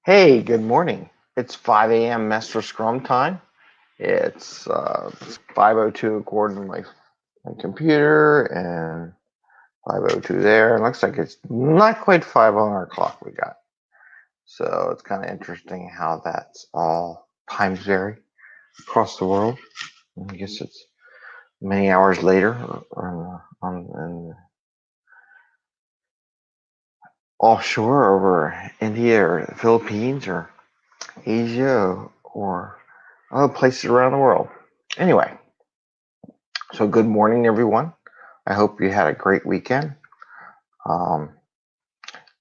Hey, good morning. It's 5 a.m. Mester Scrum time. It's 5:02 according to my computer and 5:02 there. It looks like it's not quite 5 on our clock we got. So it's kind of interesting how that's all times vary across the world. I guess it's many hours later in offshore over India or the Philippines or Asia or other places around the world. Anyway, so good morning, everyone. I hope you had a great weekend. Um,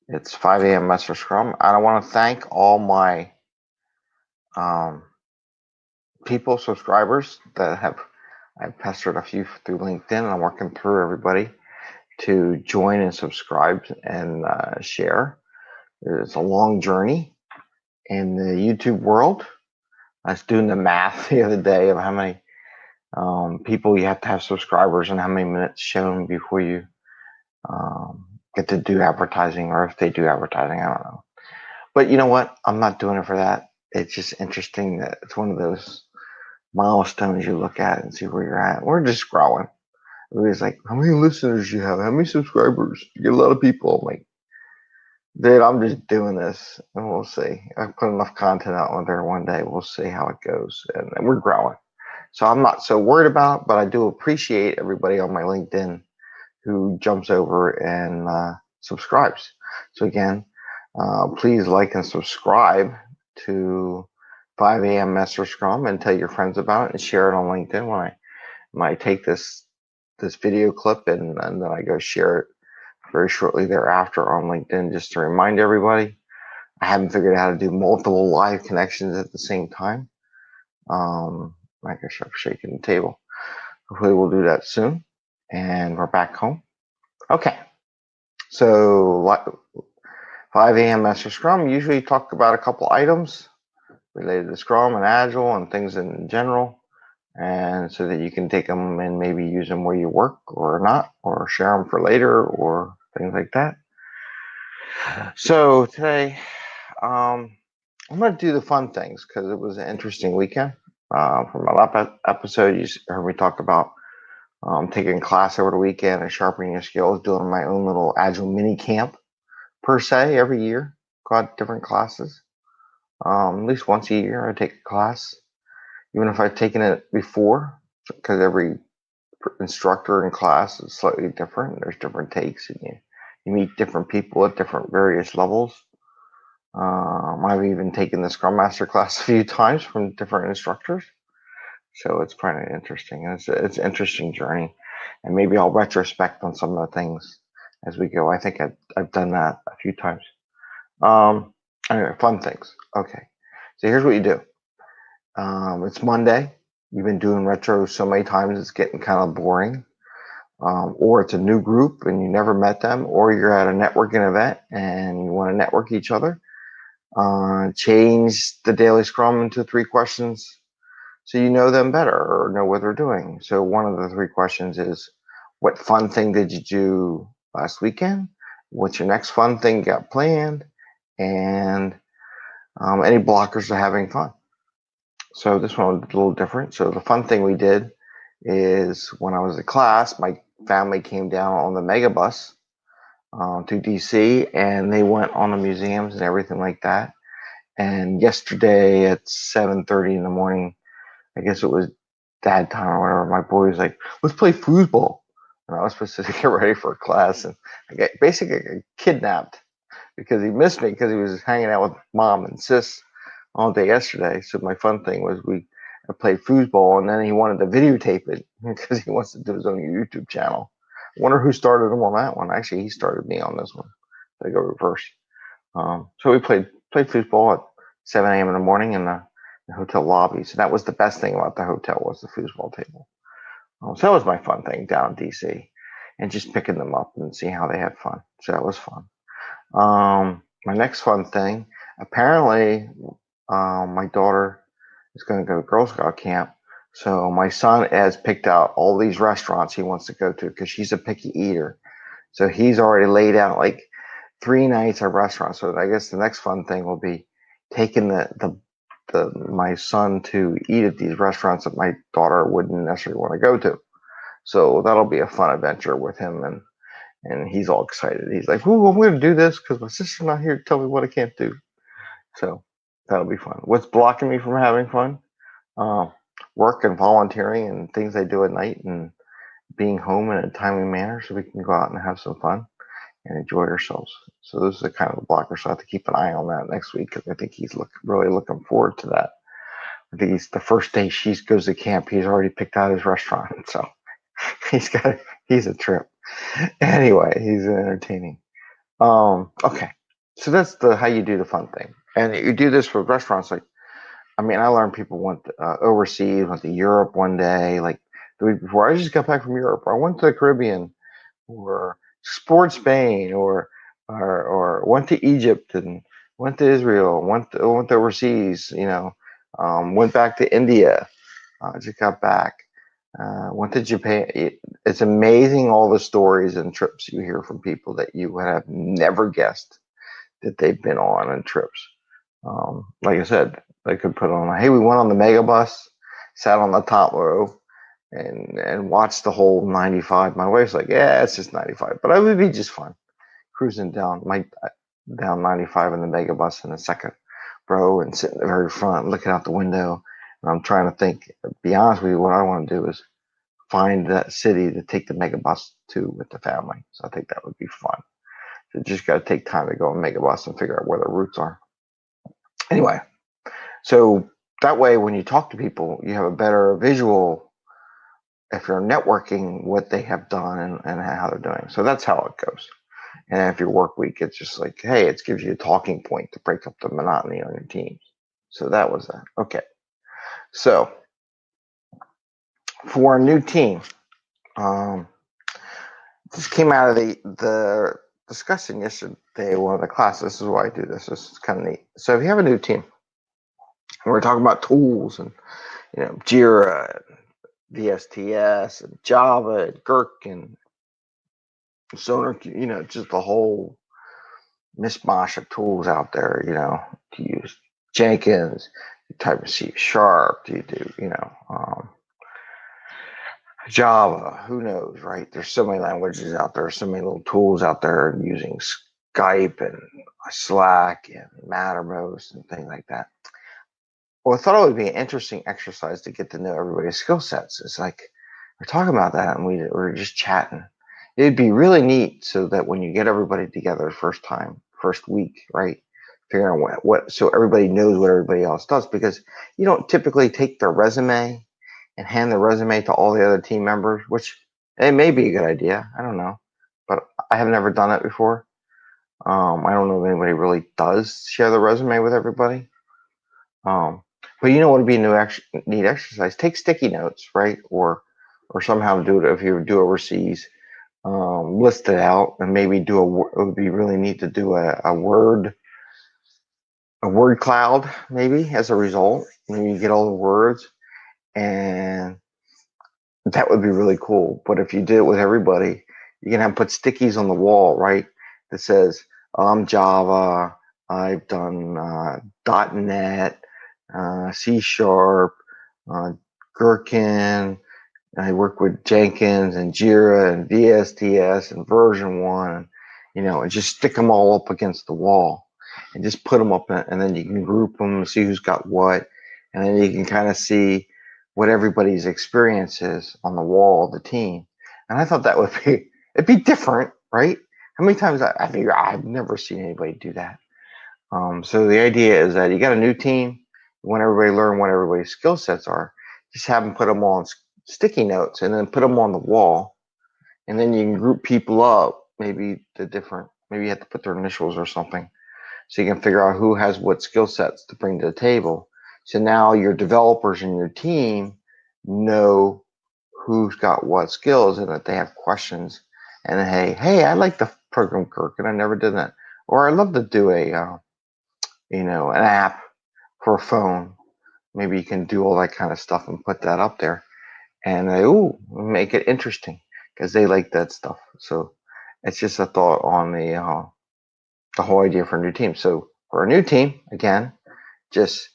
it's 5 a.m. Mester Scrum. I want to thank all my um, people, subscribers that I've pestered a few through LinkedIn, and I'm working through everybody to join and subscribe and share. It's a long journey in the YouTube world. I was doing the math the other day of how many people you have to have subscribers and how many minutes shown before you get to do advertising, or if they do advertising, I don't know. But you know what? I'm not doing it for that. It's just interesting that it's one of those milestones you look at and see where you're at. We're just growing. Everybody's like, how many listeners you have? How many subscribers? You get a lot of people. I'm like, dude, I'm just doing this and we'll see. I put enough content out on there one day. We'll see how it goes. And we're growing. So I'm not so worried about it, but I do appreciate everybody on my LinkedIn who jumps over and subscribes. So again, please like and subscribe to 5 a.m. Mester Scrum and tell your friends about it and share it on LinkedIn when I take this video clip and then I go share it very shortly thereafter on LinkedIn just to remind everybody. I haven't figured out how to do multiple live connections at the same time. I guess I'm shaking the table. Hopefully we'll do that soon. And we're back home. Okay. So 5 a.m. Master Scrum usually talk about a couple items related to Scrum and Agile and things in general, and so that you can take them and maybe use them where you work or not, or share them for later or things like that. So today, I'm going to do the fun things because it was an interesting weekend. From my last episode, you heard me talk about taking class over the weekend and sharpening your skills, doing my own little Agile mini camp per se every year. Got different classes. At least once a year, I take a class, even if I've taken it before, because every instructor in class is slightly different. There's different takes, and you meet different people at different various levels. I've even taken the Scrum Master class a few times from different instructors, so it's kind of interesting. It's an interesting journey, and maybe I'll retrospect on some of the things as we go. I think I've done that a few times. Anyway, fun things. Okay, so here's what you do. It's Monday. You've been doing retro so many times it's getting kind of boring. Or it's a new group and you never met them, or you're at a networking event and you want to network each other. Change the daily Scrum into 3 questions so you know them better or know what they're doing. So one of the 3 questions is, what fun thing did you do last weekend? What's your next fun thing you got planned? And any blockers to having fun. So this one was a little different. So the fun thing we did is when I was in class, my family came down on the megabus to DC, and they went on the museums and everything like that. And yesterday at 7:30 in the morning, I guess it was dad time or whatever, my boy was like, let's play foosball. And I was supposed to get ready for a class, and I got basically kidnapped because he missed me because he was hanging out with mom and sis all day yesterday. So my fun thing was I played foosball, and then he wanted to videotape it because he wants to do his own YouTube channel. I wonder who started him on that one. Actually, he started me on this one. I go reverse. So we played foosball at 7 a.m. in the morning in the hotel lobby. So that was the best thing about the hotel, was the foosball table. So that was my fun thing down in DC, and just picking them up and seeing how they had fun. So that was fun. My next fun thing, apparently, my daughter is going to go to Girl Scout camp. So my son has picked out all these restaurants he wants to go to because she's a picky eater. So he's already laid out like 3 nights of restaurants. So I guess the next fun thing will be taking my son to eat at these restaurants that my daughter wouldn't necessarily want to go to. So that'll be a fun adventure with him, and he's all excited. He's like, "Ooh, I'm going to do this because my sister's not here to tell me what I can't do." So that'll be fun. What's blocking me from having fun? Uh, Work and volunteering and things I do at night, and being home in a timely manner so we can go out and have some fun and enjoy ourselves. So those are the kind of blockers. So I have to keep an eye on that next week because I think he's really looking forward to that. I think he's the first day she goes to camp. He's already picked out his restaurant, so he's a trip. Anyway, he's entertaining. Okay, so that's the how you do the fun thing, and you do this for restaurants. Like, I mean, I learned people went overseas, went to Europe one day. Like the week before, I just got back from Europe. Or I went to the Caribbean, or explored Spain, or went to Egypt and went to Israel, went overseas. Went back to India. Just got back. Went to Japan. It's amazing all the stories and trips you hear from people that you would have never guessed that they've been on trips. Like I said, they could put on, hey, we went on the mega bus, sat on the top row, and watched the whole 95. My wife's like, yeah, it's just 95, but it would be just fun cruising down 95 in the mega bus in the second row and sitting in the very front, looking out the window. And I'm trying to think. Be honest with you, what I want to do is find that city to take the mega bus to with the family. So I think that would be fun. You just got to take time to go on mega bus and figure out where the routes are. Anyway, so that way when you talk to people, you have a better visual if you're networking what they have done and how they're doing. So that's how it goes. And if your work week, it's just like, hey, it gives you a talking point to break up the monotony on your teams. So that was that. Okay. So for a new team, this came out of the discussion yesterday, one of the classes. This is why I do this. This is kind of neat. So if you have a new team, and we're talking about tools and Jira, and VSTS, and Java, and Gherkin, Sonar, just the whole mishmash of tools out there. To use Jenkins, you type of C#, you do, Java, who knows, right? There's so many languages out there, so many little tools out there using Skype and Slack and Mattermost and things like that. Well, I thought it would be an interesting exercise to get to know everybody's skill sets. It's like we're talking about that and we're just chatting. It'd be really neat so that when you get everybody together first week, right? Figuring out what so everybody knows what everybody else does, because you don't typically take their resume and hand the resume to all the other team members, which it may be a good idea. I don't know, but I have never done it before. I don't know if anybody really does share the resume with everybody. But what would be a neat exercise? Take sticky notes, right? Or somehow do it if you do overseas. List it out and maybe it would be really neat to do a word cloud maybe as a result. Maybe you get all the words, and that would be really cool. But if you did it with everybody, you can put stickies on the wall, right? That says, I'm Java, I've done .NET, C#, Gherkin, I work with Jenkins and Jira and VSTS and version 1, and just stick them all up against the wall and just put them up, and then you can group them and see who's got what, and then you can kind of see what everybody's experience is on the wall of the team. And I thought that it'd be different, right? How many times I've never seen anybody do that. So the idea is that you got a new team, you want everybody to learn what everybody's skill sets are. Just have them put them on sticky notes and then put them on the wall, and then you can group people up. Maybe you have to put their initials or something, so you can figure out who has what skill sets to bring to the table. So now your developers and your team know who's got what skills, and that they have questions. And hey, I like the program Gherkin, I never did that, or I'd love to do an app for a phone. Maybe you can do all that kind of stuff and put that up there, and make it interesting because they like that stuff. So it's just a thought on the whole idea for a new team. So for a new team, again, just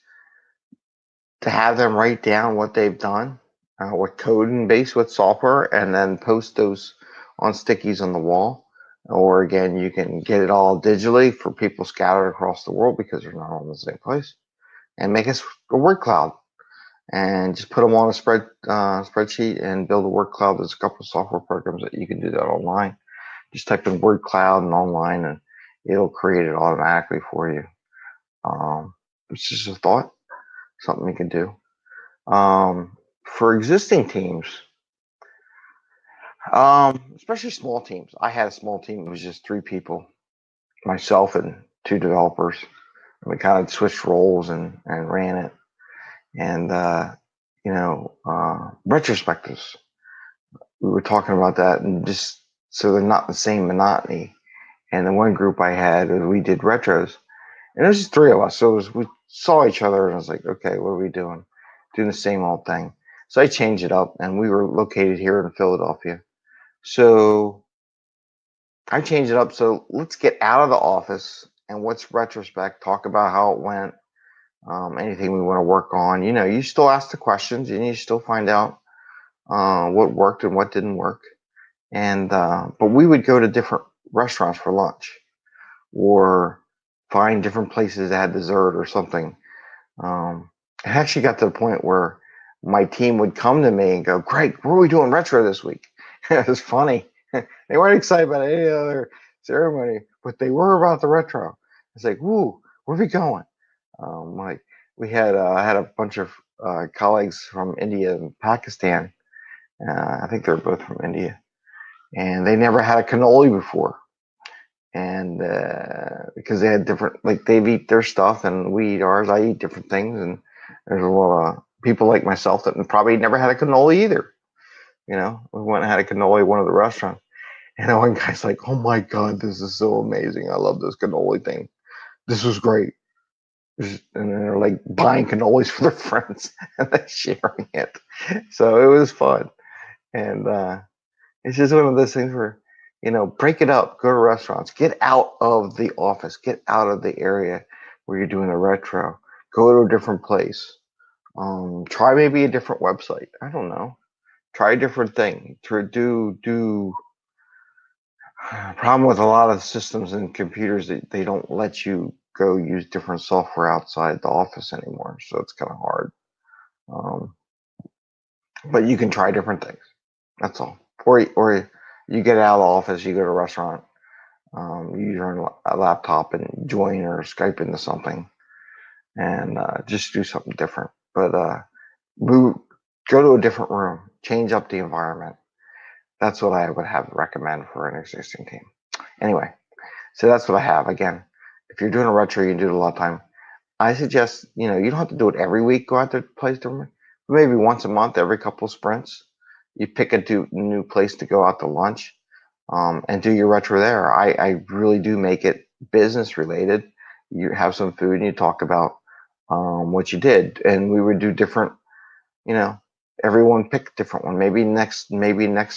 to have them write down what they've done, what code and base, what software, and then post those on stickies on the wall. Or again, you can get it all digitally for people scattered across the world because they're not all in the same place, and make a word cloud and just put them on a spreadsheet and build a word cloud. There's a couple of software programs that you can do that online. Just type in word cloud and online, and it'll create it automatically for you. It's just a thought, something you can do. For existing teams, especially small teams. I had a small team. It was just 3 people, myself and 2 developers. And we kind of switched roles and ran it. And, retrospectives. We were talking about that, and just so they're not the same monotony. And the one group I had, we did retros, and it was just 3 of us. So we saw each other, and I was like, okay, what are we doing? Doing the same old thing. So I changed it up, and we were located here in Philadelphia. So I changed it up. So let's get out of the office and what's retrospect, talk about how it went, anything we want to work on. You still ask the questions and you still find out what worked and what didn't work. And but we would go to different restaurants for lunch or find different places that had dessert or something. It actually got to the point where my team would come to me and go, Greg, what are we doing retro this week? It was funny. They weren't excited about any other ceremony, but they were about the retro. It's like, woo, where are we going? Like we had, I had a bunch of colleagues from India and Pakistan. I think they're both from India, and they never had a cannoli before. And because they had different, like they eat their stuff and we eat ours. I eat different things, and there's a lot of people like myself that probably never had a cannoli either. We went and had a cannoli at one of the restaurants. And one guy's like, oh my God, this is so amazing. I love this cannoli thing. This was great. And they're like buying cannolis for their friends and they're sharing it. So it was fun. And it's just one of those things where, break it up, go to restaurants, get out of the office, get out of the area where you're doing a retro, go to a different place. Try maybe a different website. I don't know. Try a different thing. Do problem with a lot of systems and computers that they don't let you go use different software outside the office anymore, so it's kind of hard. But you can try different things. That's all. Or you get out of the office, you go to a restaurant, you use your laptop and join or Skype into something, and just do something different. But go to a different room, change up the environment. That's what I would have recommend for an existing team. Anyway, so that's what I have. Again, if you're doing a retro, you do it a lot of time. I suggest, you don't have to do it every week, go out to place different, maybe once a month, every couple of sprints. You pick a new place to go out to lunch and do your retro there. I really do make it business related. You have some food and you talk about what you did. And we would do different, everyone pick a different one. Maybe next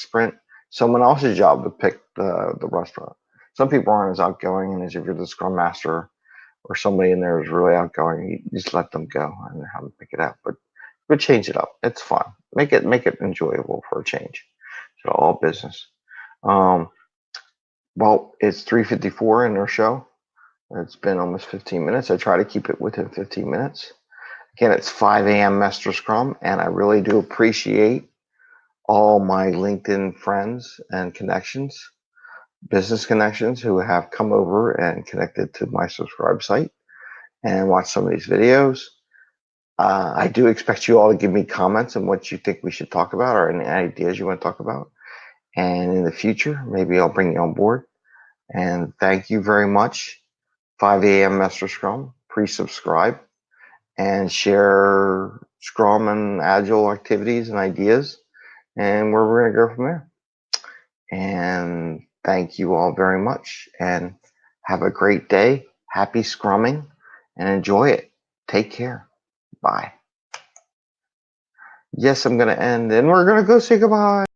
sprint, someone else's job to pick the restaurant. Some people aren't as outgoing, and as if you're the Scrum Master or somebody in there is really outgoing, you just let them go and have them pick it up. But change it up. It's fun. Make it enjoyable for a change. So all business. Well, it's 3:54 in our show. It's been almost 15 minutes. I try to keep it within 15 minutes. Again, it's 5 a.m. Mester Scrum, and I really do appreciate all my LinkedIn friends and connections, business connections, who have come over and connected to my subscribe site and watched some of these videos. I do expect you all to give me comments on what you think we should talk about or any ideas you want to talk about. And in the future, maybe I'll bring you on board. And thank you very much. 5 a.m. Mester Scrum. Please subscribe and share Scrum and Agile activities and ideas, and where we're going to go from there. And thank you all very much, and have a great day. Happy Scrumming, and enjoy it. Take care. Bye. Yes, I'm going to end, and we're going to go say goodbye.